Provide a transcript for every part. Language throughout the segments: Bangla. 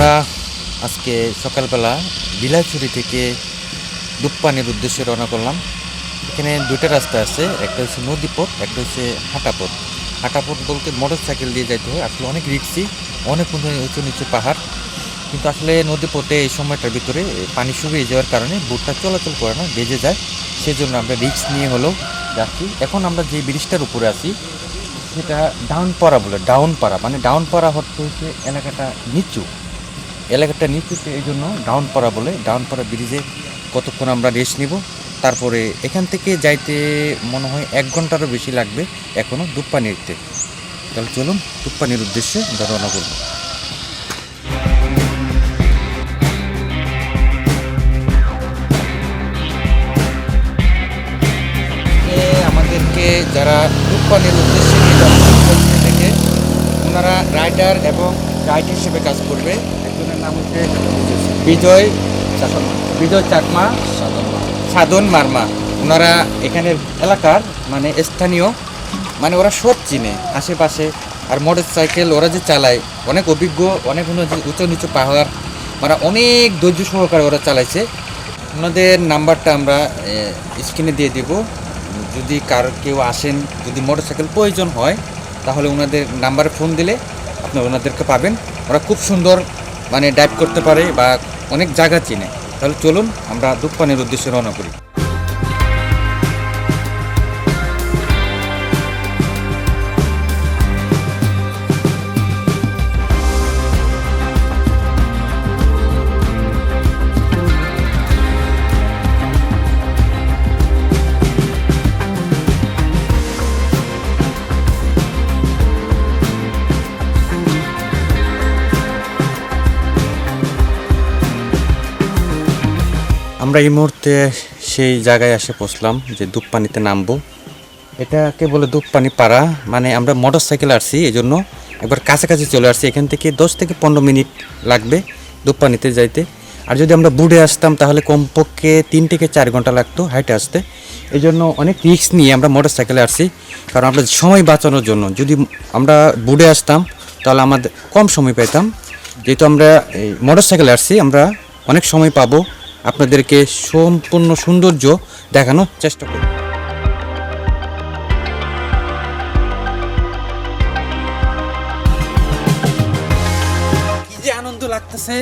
আমরা আজকে সকালবেলা বিলাইছড়ি থেকে দুপপানির উদ্দেশ্যে রওনা করলাম। এখানে দুটো রাস্তা আছে, একটা হচ্ছে নদী পথ, একটা হচ্ছে হাঁটাপথ। হাঁটাপথ বলতে মোটর সাইকেল দিয়ে যাইতে হয়, আসলে অনেক রিক্সি, অনেক উঁচু নিচু পাহাড়। কিন্তু আসলে নদী পথে এই সময়টার ভিতরে পানি শুকিয়ে যাওয়ার কারণে বোটটা চলাচল করে না, বেজে যায়। সেজন্য আমরা রিক্স নিয়ে হলেও যাচ্ছি। এখন আমরা যে ব্রিজটার উপরে আছি সেটা ডাউনপাড়া বলে। ডাউনপাড়া মানে ডাউনপাড়া হচ্ছে এলাকাটা নিচু, নিচুতে, এই জন্য ডাউনপাড়া বলে। ডাউনপাড়া ব্রিজে কতক্ষণ আমরা রেস্ট নিব, তারপরে এখান থেকে যাইতে মনে হয় 1 ঘন্টারও বেশি লাগবে এখনও দুপপানিতে। তাহলে চলুন দুপপানির উদ্দেশ্যে রওনা করব। আমাদেরকে যারা দুপপানির উদ্দেশ্যে নিয়ে যাচ্ছে থেকে, ওনারা রাইডার এবং গাইড হিসেবে কাজ করবে। একজনের নাম হচ্ছে বিজয় চাকমা, সাধন মার্মা। ওনারা এখানের এলাকার মানে স্থানীয়, মানে ওরা সব চিনে আশেপাশে। আর মোটর সাইকেল ওরা যে চালায় অনেক অভিজ্ঞ, অনেক উঁচু নিচু পাহাড়, মানে অনেক ধৈর্য সহকারে ওরা চালাইছে। ওনাদের নাম্বারটা আমরা স্ক্রিনে দিয়ে দিব। যদি কেউ আসেন, যদি মোটর সাইকেল প্রয়োজন হয়, তাহলে ওনাদের নাম্বারে ফোন দিলে আপনি ওনাদেরকে পাবেন। ওরা খুব সুন্দর মানে ড্রাইভ করতে পারে বা অনেক জায়গা চিনে। তাহলে চলুন আমরা দুপপানির উদ্দেশ্যে রওনা করি। আমরা এই মুহূর্তে সেই জায়গায় এসে পৌঁছলাম যে দুপপানিতে নামবো। এটাকে বলে দুপপানি পাড়া। মানে আমরা মোটর সাইকেল আসছি, এই জন্য একবার কাছাকাছি চলে আসছি। এখান থেকে 10 থেকে 15 মিনিট লাগবে দুপপানিতে যাইতে। আর যদি আমরা বুড়ে আসতাম তাহলে কমপক্ষে 3 থেকে 4 ঘন্টা লাগতো হাইটে আসতে। এই জন্য অনেক রিস্ক নিয়ে আমরা মোটর সাইকেলে আসছি, কারণ আমরা সময় বাঁচানোর জন্য। যদি আমরা বুড়ে আসতাম তাহলে আমাদের কম সময় পেতাম। যেহেতু আমরা এই মোটর সাইকেলে আসছি, আমরা অনেক সময় পাবো, আপনাদেরকে সম্পূর্ণ সৌন্দর্য দেখানোর চেষ্টা করব। কি যে আনন্দ লাগতেছে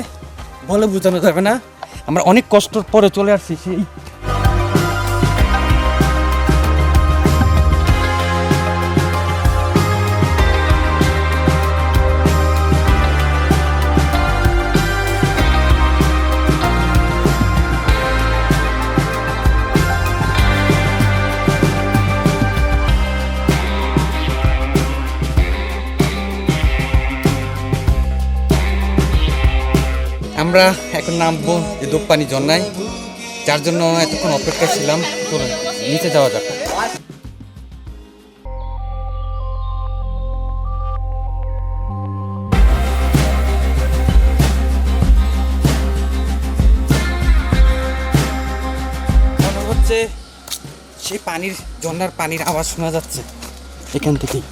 বলে বোঝানো যাবে না। আমরা অনেক কষ্টর পরে চলে আসছি সেই আমরা এখন নামবো যে দুপপানি ঝর্ণায়, যার জন্য এতক্ষণ অপেক্ষা ছিলাম। চলুন নিচে যাওয়া যাক। মনে হচ্ছে সেই ঝর্ণার পানির আওয়াজ শোনা যাচ্ছে এখান থেকেই।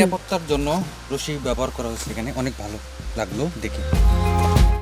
নিরাপত্তার জন্য রশি ব্যবহার করা হচ্ছে এখানে, অনেক ভালো লাগলো দেখে।